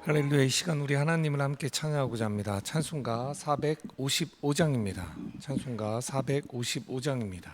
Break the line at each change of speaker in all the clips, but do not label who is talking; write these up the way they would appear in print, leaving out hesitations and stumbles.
할렐루야. 이 시간 우리 하나님을 함께 찬양하고자 합니다. 찬송가 455장입니다. 찬송가 455장입니다.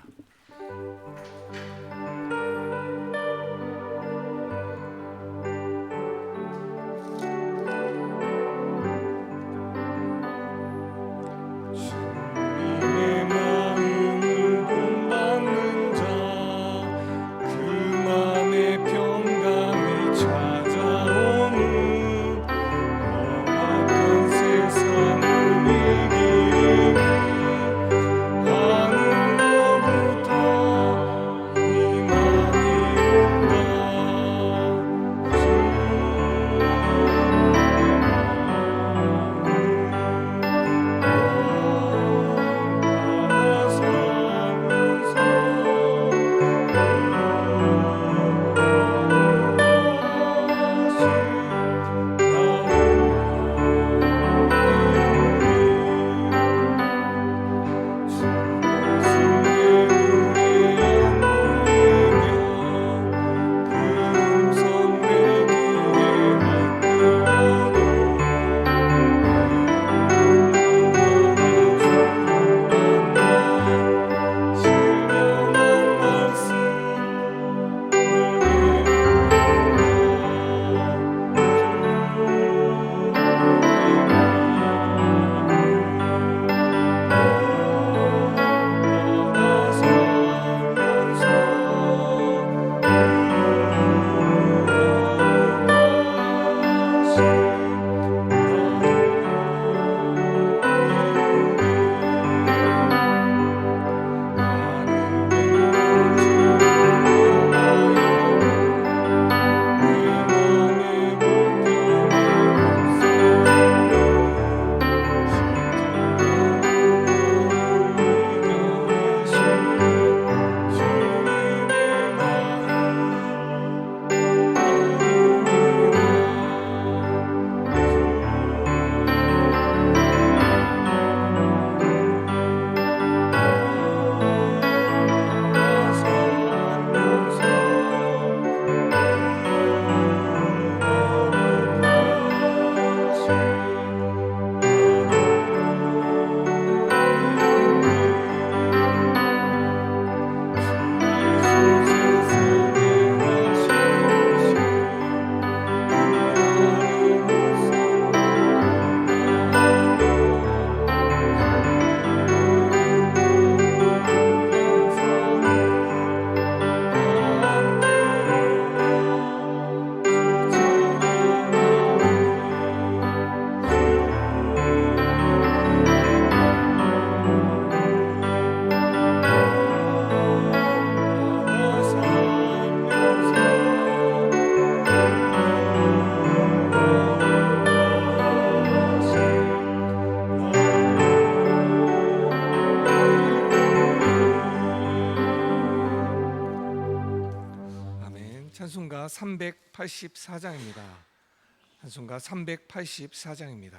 찬송가 384장입니다. 찬송가 384장입니다.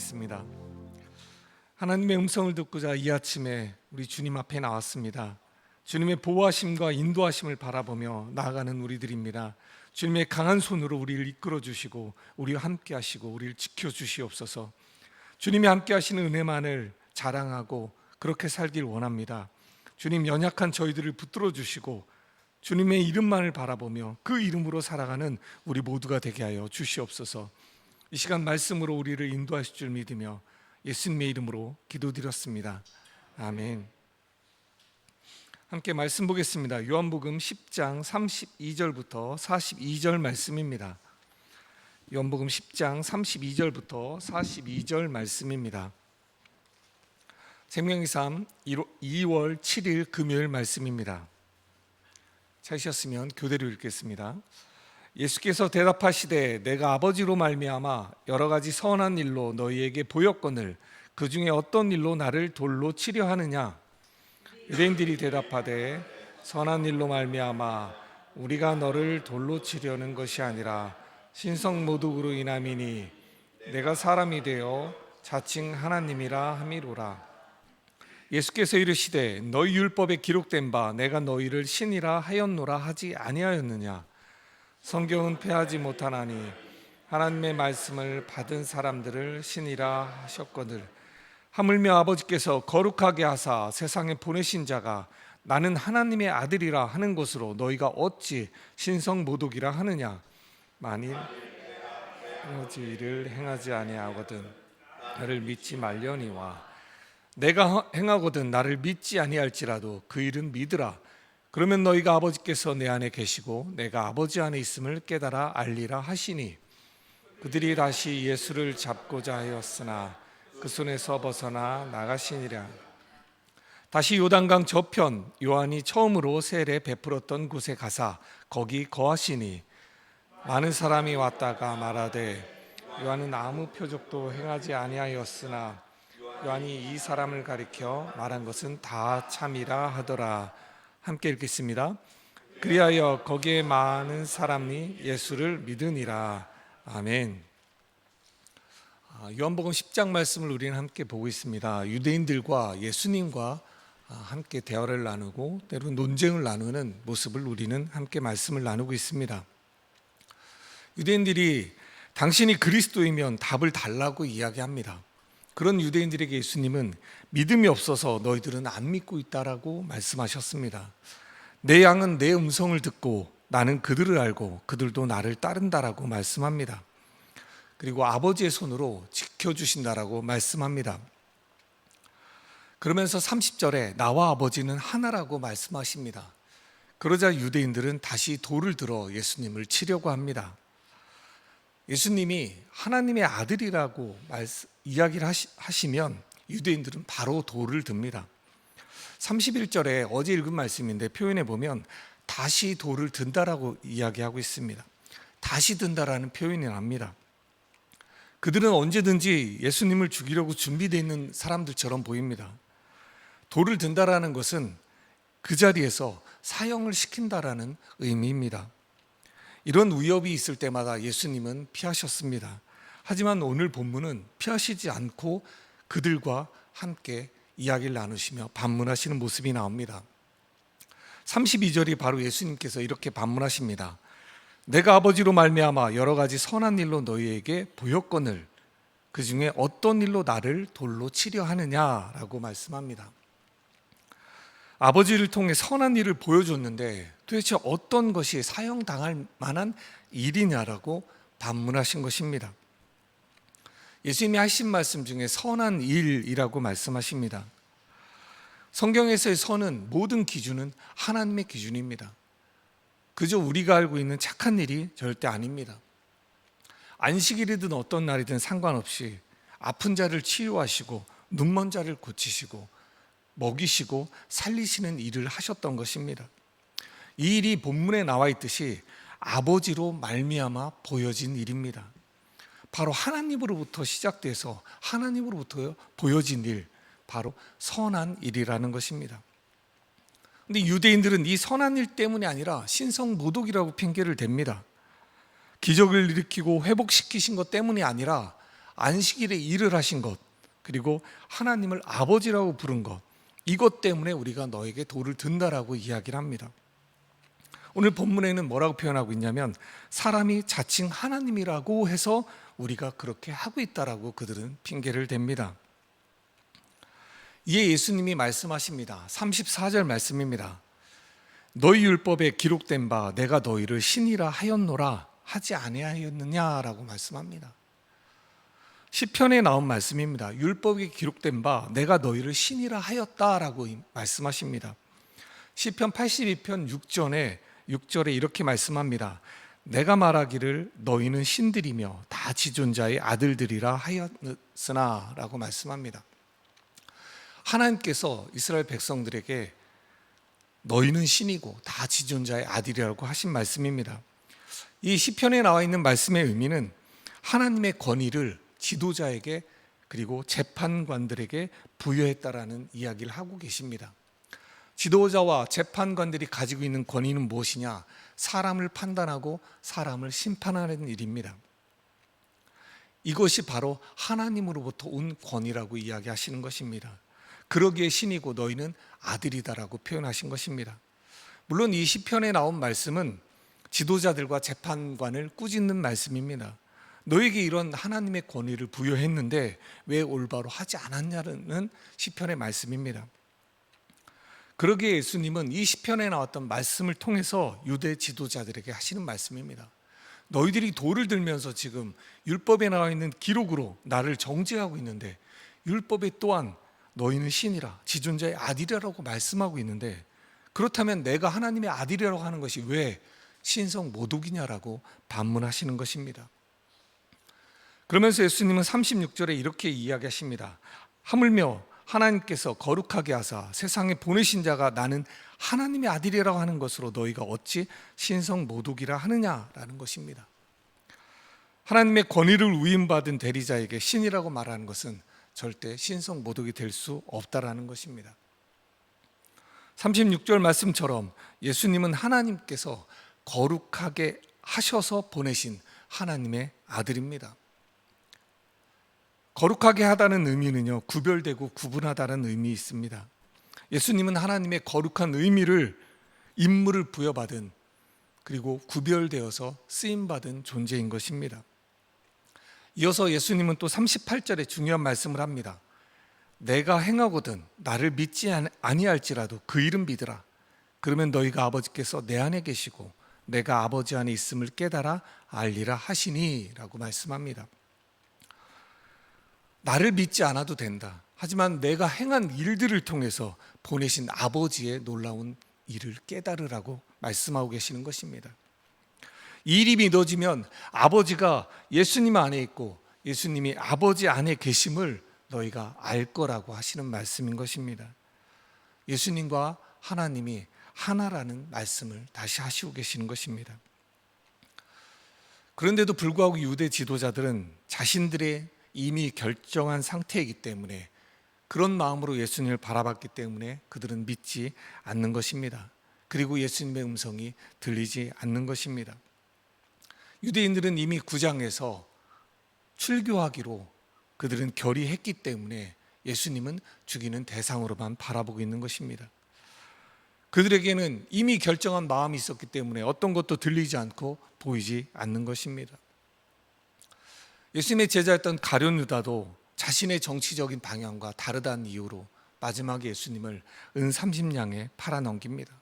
기도하겠습니다. 하나님의 음성을 듣고자 이 아침에 우리 주님 앞에 나왔습니다. 주님의 보호하심과 인도하심을 바라보며 나아가는 우리들입니다. 주님의 강한 손으로 우리를 이끌어 주시고 우리와 함께 하시고 우리를 지켜 주시옵소서. 주님이 함께 하시는 은혜만을 자랑하고 그렇게 살길 원합니다. 주님, 연약한 저희들을 붙들어 주시고 주님의 이름만을 바라보며 그 이름으로 살아가는 우리 모두가 되게 하여 주시옵소서. 이 시간 말씀으로 우리를 인도하실 줄 믿으며 예수님의 이름으로 기도드렸습니다. 아멘. 함께 말씀 보겠습니다. 요한복음 10장 32절부터 42절 말씀입니다. 요한복음 10장 32절부터 42절 말씀입니다. 생명의 삶 2월 7일 금요일 말씀입니다. 찾으셨으면 교대로 읽겠습니다. 예수께서 대답하시되 내가 아버지로 말미암아 여러 가지 선한 일로 너희에게 보였거늘 그 중에 어떤 일로 나를 돌로 치려 하느냐? 유대인들이 대답하되 선한 일로 말미암아 우리가 너를 돌로 치려는 것이 아니라 신성모독으로 인함이니 내가 사람이 되어 자칭 하나님이라 함이로라. 예수께서 이르시되 너희 율법에 기록된 바 내가 너희를 신이라 하였노라 하지 아니하였느냐? 성경은 패하지 못하나니 하나님의 말씀을 받은 사람들을 신이라 하셨거늘 하물며 아버지께서 거룩하게 하사 세상에 보내신 자가 나는 하나님의 아들이라 하는 것으로 너희가 어찌 신성모독이라 하느냐? 만일 아버지 일을 행하지 아니하거든 나를 믿지 말려니와 내가 행하거든 나를 믿지 아니할지라도 그 일은 믿으라. 그러면 너희가 아버지께서 내 안에 계시고 내가 아버지 안에 있음을 깨달아 알리라 하시니 그들이 다시 예수를 잡고자 하였으나 그 손에서 벗어나 나가시니라. 다시 요단강 저편 요한이 처음으로 세례 베풀었던 곳에 가사 거기 거하시니 많은 사람이 왔다가 말하되 요한은 아무 표적도 행하지 아니하였으나 요한이 이 사람을 가리켜 말한 것은 다 참이라 하더라. 함께 읽겠습니다. 그리하여 거기에 많은 사람이 예수를 믿으니라. 아멘. 요한복음 10장 말씀을 우리는 함께 보고 있습니다. 유대인들과 예수님과 함께 대화를 나누고 때로는 논쟁을 나누는 모습을 우리는 함께 말씀을 나누고 있습니다. 유대인들이 당신이 그리스도이면 답을 달라고 이야기합니다. 그런 유대인들에게 예수님은 믿음이 없어서 너희들은 안 믿고 있다라고 말씀하셨습니다. 내 양은 내 음성을 듣고 나는 그들을 알고 그들도 나를 따른다라고 말씀합니다. 그리고 아버지의 손으로 지켜주신다라고 말씀합니다. 그러면서 30절에 나와 아버지는 하나라고 말씀하십니다. 그러자 유대인들은 다시 돌을 들어 예수님을 치려고 합니다. 예수님이 하나님의 아들이라고 이야기를 하시면 유대인들은 바로 돌을 듭니다. 31절에 어제 읽은 말씀인데 표현해 보면 다시 돌을 든다라고 이야기하고 있습니다. 다시 든다라는 표현이 납니다. 그들은 언제든지 예수님을 죽이려고 준비되어 있는 사람들처럼 보입니다. 돌을 든다라는 것은 그 자리에서 사형을 시킨다라는 의미입니다. 이런 위협이 있을 때마다 예수님은 피하셨습니다. 하지만 오늘 본문은 피하시지 않고 그들과 함께 이야기를 나누시며 반문하시는 모습이 나옵니다. 32절이 바로 예수님께서 이렇게 반문하십니다. 내가 아버지로 말미암아 여러 가지 선한 일로 너희에게 보였거늘 그 중에 어떤 일로 나를 돌로 치려 하느냐라고 말씀합니다. 아버지를 통해 선한 일을 보여줬는데 도대체 어떤 것이 사형당할 만한 일이냐라고 반문하신 것입니다. 예수님이 하신 말씀 중에 선한 일이라고 말씀하십니다. 성경에서의 선은 모든 기준은 하나님의 기준입니다. 그저 우리가 알고 있는 착한 일이 절대 아닙니다. 안식일이든 어떤 날이든 상관없이 아픈 자를 치유하시고 눈먼 자를 고치시고 먹이시고 살리시는 일을 하셨던 것입니다. 이 일이 본문에 나와 있듯이 아버지로 말미암아 보여진 일입니다. 바로 하나님으로부터 시작돼서 하나님으로부터 보여진 일, 바로 선한 일이라는 것입니다. 그런데 유대인들은 이 선한 일 때문이 아니라 신성모독이라고 핑계를 댑니다. 기적을 일으키고 회복시키신 것 때문이 아니라 안식일에 일을 하신 것, 그리고 하나님을 아버지라고 부른 것, 이것 때문에 우리가 너에게 돌을 든다라고 이야기를 합니다. 오늘 본문에는 뭐라고 표현하고 있냐면 사람이 자칭 하나님이라고 해서 우리가 그렇게 하고 있다라고 그들은 핑계를 댑니다. 이에 예수님이 말씀하십니다. 34절 말씀입니다. 너희 율법에 기록된 바 내가 너희를 신이라 하였노라 하지 아니하였느냐라고 말씀합니다. 시편에 나온 말씀입니다. 율법에 기록된 바 내가 너희를 신이라 하였다라고 말씀하십니다. 시편 82편 6절에 이렇게 말씀합니다. 내가 말하기를 너희는 신들이며 다 지존자의 아들들이라 하였으나 라고 말씀합니다. 하나님께서 이스라엘 백성들에게 너희는 신이고 다 지존자의 아들이라고 하신 말씀입니다. 이 시편에 나와 있는 말씀의 의미는 하나님의 권위를 지도자에게 그리고 재판관들에게 부여했다라는 이야기를 하고 계십니다. 지도자와 재판관들이 가지고 있는 권위는 무엇이냐? 사람을 판단하고 사람을 심판하는 일입니다. 이것이 바로 하나님으로부터 온 권위라고 이야기하시는 것입니다. 그러기에 신이고 너희는 아들이다라고 표현하신 것입니다. 물론 이 시편에 나온 말씀은 지도자들과 재판관을 꾸짖는 말씀입니다. 너에게 이런 하나님의 권위를 부여했는데 왜 올바로 하지 않았냐는 시편의 말씀입니다. 그러기에 예수님은 이 시편에 나왔던 말씀을 통해서 유대 지도자들에게 하시는 말씀입니다. 너희들이 돌을 들면서 지금 율법에 나와 있는 기록으로 나를 정죄하고 있는데 율법에 또한 너희는 신이라 지존자의 아들이라고 말씀하고 있는데 그렇다면 내가 하나님의 아들이라고 하는 것이 왜 신성 모독이냐라고 반문하시는 것입니다. 그러면서 예수님은 36절에 이렇게 이야기하십니다. 하물며 하나님께서 거룩하게 하사 세상에 보내신 자가 나는 하나님의 아들이라고 하는 것으로 너희가 어찌 신성 모독이라 하느냐라는 것입니다. 하나님의 권위를 위임받은 대리자에게 신이라고 말하는 것은 절대 신성 모독이 될 수 없다라는 것입니다. 36절 말씀처럼 예수님은 하나님께서 거룩하게 하셔서 보내신 하나님의 아들입니다. 거룩하게 하다는 의미는요, 구별되고 구분하다는 의미 있습니다. 예수님은 하나님의 거룩한 의미를 임무를 부여받은 그리고 구별되어서 쓰임받은 존재인 것입니다. 이어서 예수님은 또 38절에 중요한 말씀을 합니다. 내가 행하거든 나를 믿지 아니할지라도 그 이름 믿으라. 그러면 너희가 아버지께서 내 안에 계시고 내가 아버지 안에 있음을 깨달아 알리라 하시니 라고 말씀합니다. 나를 믿지 않아도 된다. 하지만 내가 행한 일들을 통해서 보내신 아버지의 놀라운 일을 깨달으라고 말씀하고 계시는 것입니다. 이 일이 믿어지면 아버지가 예수님 안에 있고 예수님이 아버지 안에 계심을 너희가 알 거라고 하시는 말씀인 것입니다. 예수님과 하나님이 하나라는 말씀을 다시 하시고 계시는 것입니다. 그런데도 불구하고 유대 지도자들은 자신들의 이미 결정한 상태이기 때문에 그런 마음으로 예수님을 바라봤기 때문에 그들은 믿지 않는 것입니다. 그리고 예수님의 음성이 들리지 않는 것입니다. 유대인들은 이미 9장에서 출교하기로 그들은 결의했기 때문에 예수님은 죽이는 대상으로만 바라보고 있는 것입니다. 그들에게는 이미 결정한 마음이 있었기 때문에 어떤 것도 들리지 않고 보이지 않는 것입니다. 예수님의 제자였던 가룟 유다도 자신의 정치적인 방향과 다르다는 이유로 마지막에 예수님을 은 30냥에 팔아넘깁니다.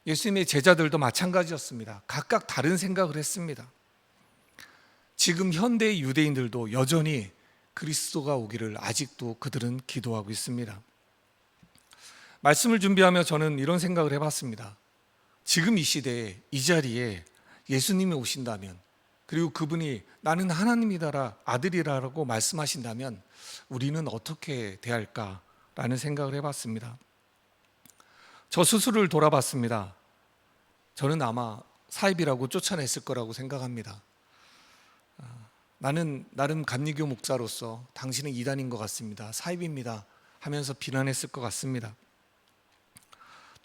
예수님의 제자들도 마찬가지였습니다. 각각 다른 생각을 했습니다. 지금 현대의 유대인들도 여전히 그리스도가 오기를 아직도 그들은 기도하고 있습니다. 말씀을 준비하며 저는 이런 생각을 해봤습니다. 지금 이 시대에 이 자리에 예수님이 오신다면 그리고 그분이 나는 하나님이다라 아들이라고 말씀하신다면 우리는 어떻게 대할까라는 생각을 해봤습니다. 저 스스로를 돌아봤습니다. 저는 아마 사입이라고 쫓아냈을 거라고 생각합니다. 나는 나름 감리교 목사로서 당신은 이단인 것 같습니다. 사입입니다 하면서 비난했을 것 같습니다.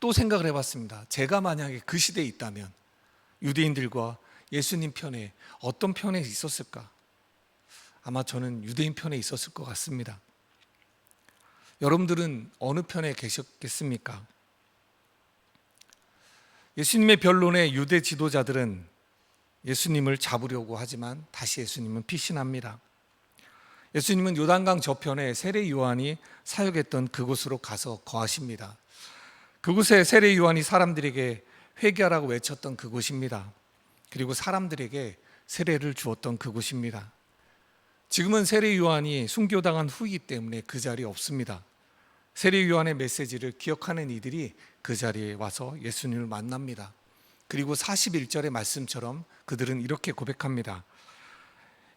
또 생각을 해봤습니다. 제가 만약에 그 시대에 있다면 유대인들과 예수님 편에 어떤 편에 있었을까? 아마 저는 유대인 편에 있었을 것 같습니다. 여러분들은 어느 편에 계셨겠습니까? 예수님의 변론에 유대 지도자들은 예수님을 잡으려고 하지만 다시 예수님은 피신합니다. 예수님은 요단강 저편에 세례 요한이 사역했던 그곳으로 가서 거하십니다. 그곳에 세례 요한이 사람들에게 회개하라고 외쳤던 그곳입니다. 그리고 사람들에게 세례를 주었던 그곳입니다. 지금은 세례 요한이 순교당한 후이기 때문에 그 자리에 없습니다. 세례 요한의 메시지를 기억하는 이들이 그 자리에 와서 예수님을 만납니다. 그리고 41절의 말씀처럼 그들은 이렇게 고백합니다.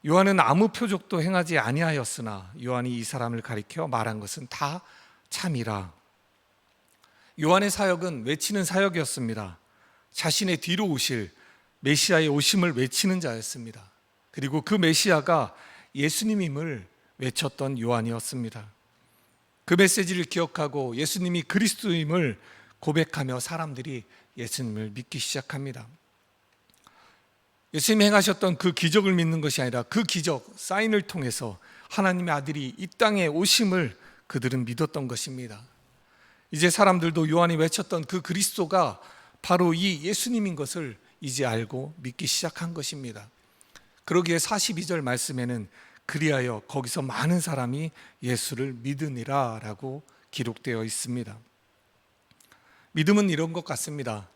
요한은 아무 표적도 행하지 아니하였으나 요한이 이 사람을 가리켜 말한 것은 다 참이라. 요한의 사역은 외치는 사역이었습니다. 자신의 뒤로 오실 메시아의 오심을 외치는 자였습니다. 그리고 그 메시아가 예수님임을 외쳤던 요한이었습니다. 그 메시지를 기억하고 예수님이 그리스도임을 고백하며 사람들이 예수님을 믿기 시작합니다. 예수님이 행하셨던 그 기적을 믿는 것이 아니라 그 기적, 사인을 통해서 하나님의 아들이 이 땅에 오심을 그들은 믿었던 것입니다. 이제 사람들도 요한이 외쳤던 그 그리스도가 바로 이 예수님인 것을 이제 알고 믿기 시작한 것입니다. 그러기에 42절 말씀에는 그리하여 거기서 많은 사람이 예수를 믿으니라 라고 기록되어 있습니다. 믿음은 이런 것 같습니다.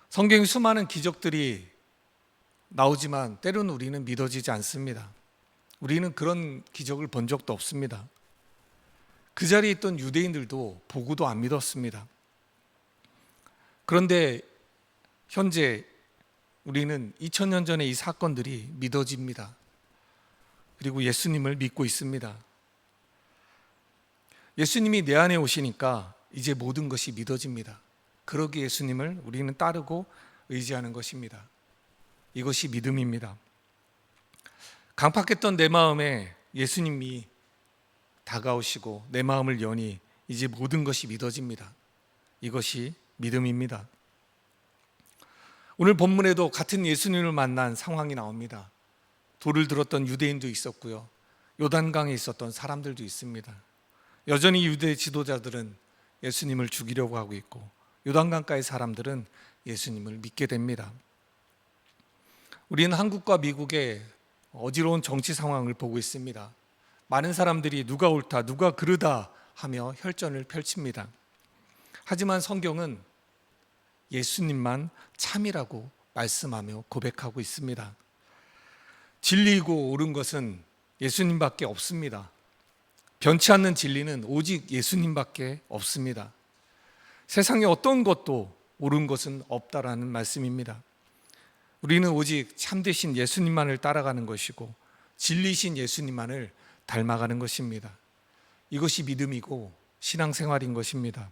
성경에 수많은 기적들이 나오지만 때로는 우리는 믿어지지 않습니다. 우리는 그런 기적을 본 적도 없습니다. 그 자리에 있던 유대인들도 보고도 안 믿었습니다. 그런데 현재 우리는 2000년 전의 이 사건들이 믿어집니다. 그리고 예수님을 믿고 있습니다. 예수님이 내 안에 오시니까 이제 모든 것이 믿어집니다. 그러기에 예수님을 우리는 따르고 의지하는 것입니다. 이것이 믿음입니다. 강팍했던 내 마음에 예수님이 다가오시고 내 마음을 여니 이제 모든 것이 믿어집니다. 이것이 믿음입니다. 오늘 본문에도 같은 예수님을 만난 상황이 나옵니다. 돌을 들었던 유대인도 있었고요, 요단강에 있었던 사람들도 있습니다. 여전히 유대 지도자들은 예수님을 죽이려고 하고 있고 요단강가의 사람들은 예수님을 믿게 됩니다. 우리는 한국과 미국의 어지러운 정치 상황을 보고 있습니다. 많은 사람들이 누가 옳다, 누가 그르다 하며 혈전을 펼칩니다. 하지만 성경은 예수님만 참이라고 말씀하며 고백하고 있습니다. 진리이고 옳은 것은 예수님밖에 없습니다. 변치 않는 진리는 오직 예수님밖에 없습니다. 세상에 어떤 것도 옳은 것은 없다라는 말씀입니다. 우리는 오직 참되신 예수님만을 따라가는 것이고 진리신 예수님만을 닮아가는 것입니다. 이것이 믿음이고 신앙생활인 것입니다.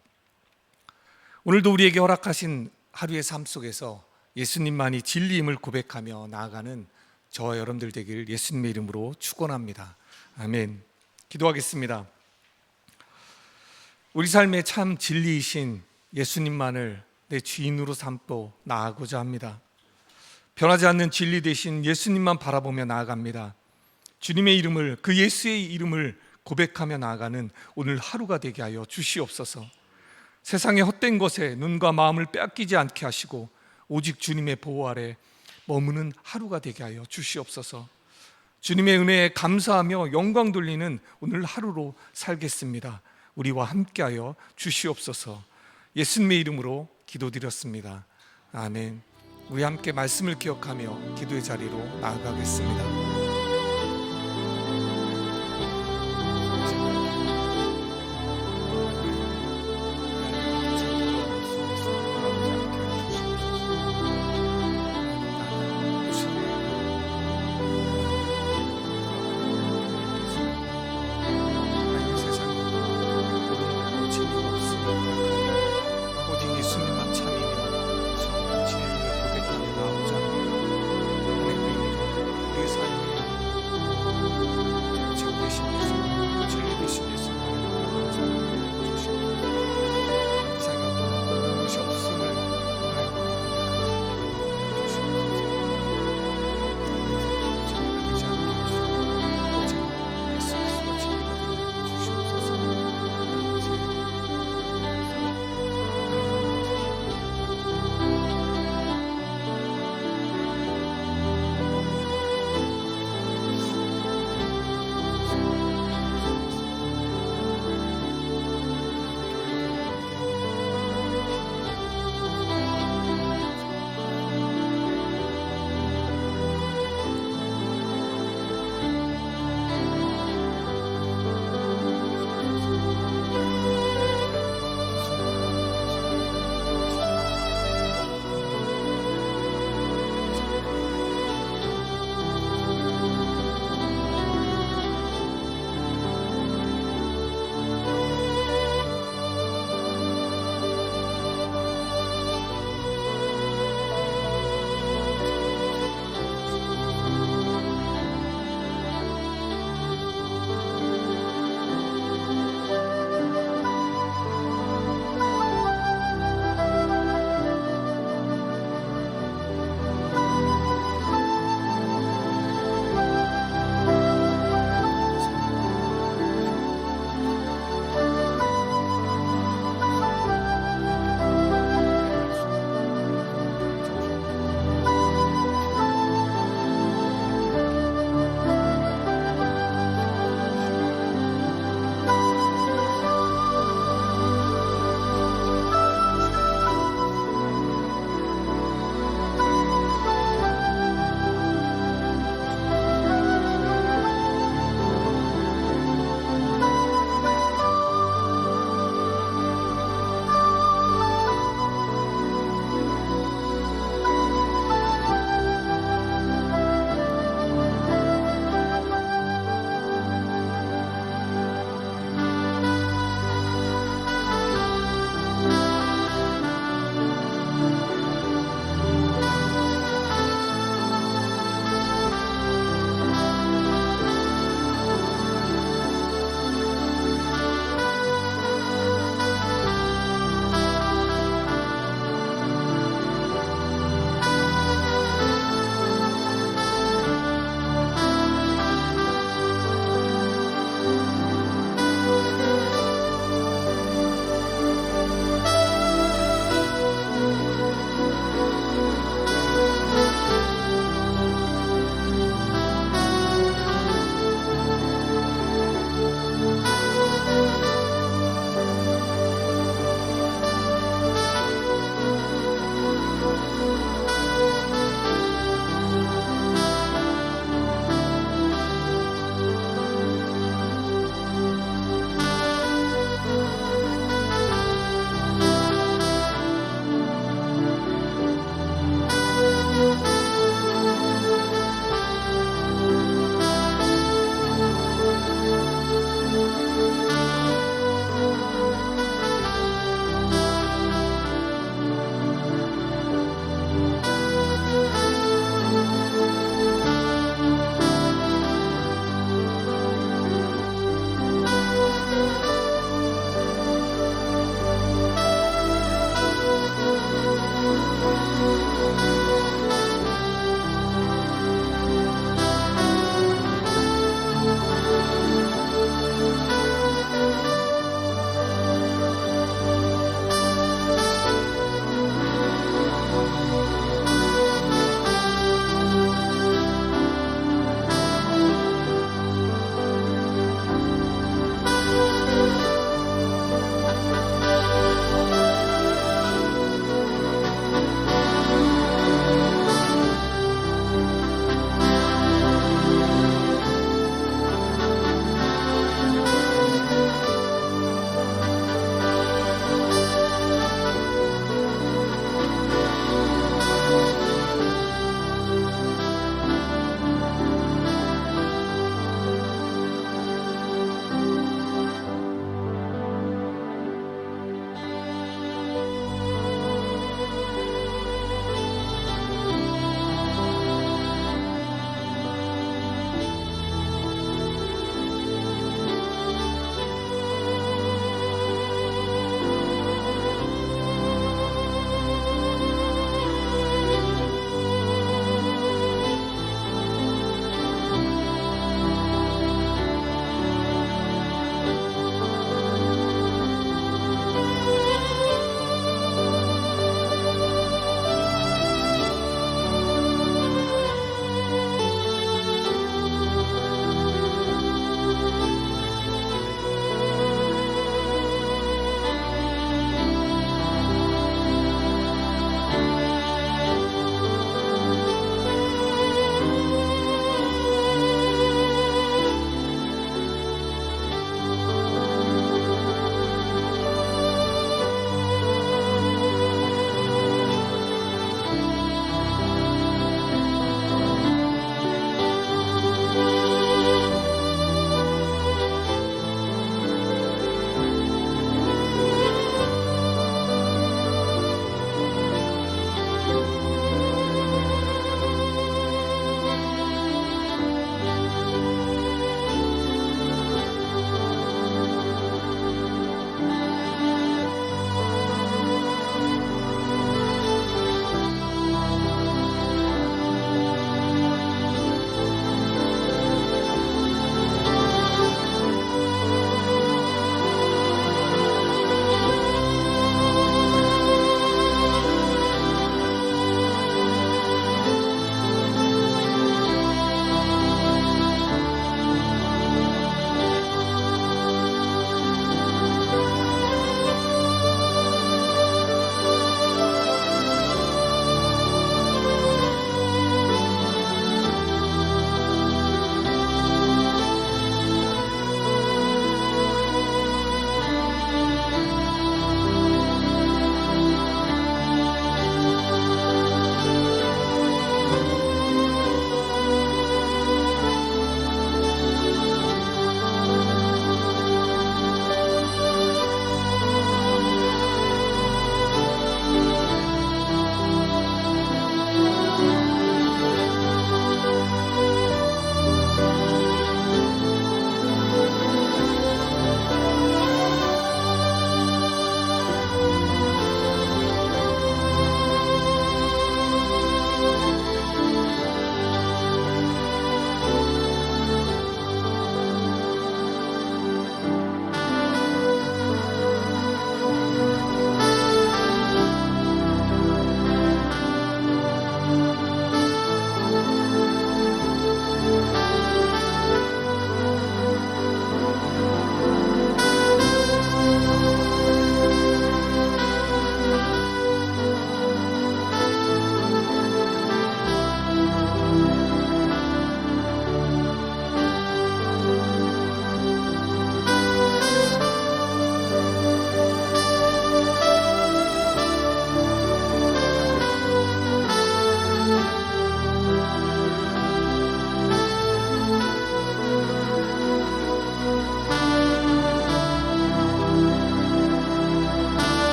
오늘도 우리에게 허락하신 하루의 삶 속에서 예수님만이 진리임을 고백하며 나아가는 저와 여러분들 되길 예수님의 이름으로 축원합니다. 아멘. 기도하겠습니다. 우리 삶의 참 진리이신 예수님만을 내 주인으로 삼고 나아가고자 합니다. 변하지 않는 진리 되신 예수님만 바라보며 나아갑니다. 주님의 이름을, 그 예수의 이름을 고백하며 나아가는 오늘 하루가 되게 하여 주시옵소서. 세상의 헛된 것에 눈과 마음을 빼앗기지 않게 하시고 오직 주님의 보호 아래 머무는 하루가 되게 하여 주시옵소서. 주님의 은혜에 감사하며 영광 돌리는 오늘 하루로 살겠습니다. 우리와 함께하여 주시옵소서. 예수님의 이름으로 기도드렸습니다. 아멘. 우리 함께 말씀을 기억하며 기도의 자리로 나아가겠습니다.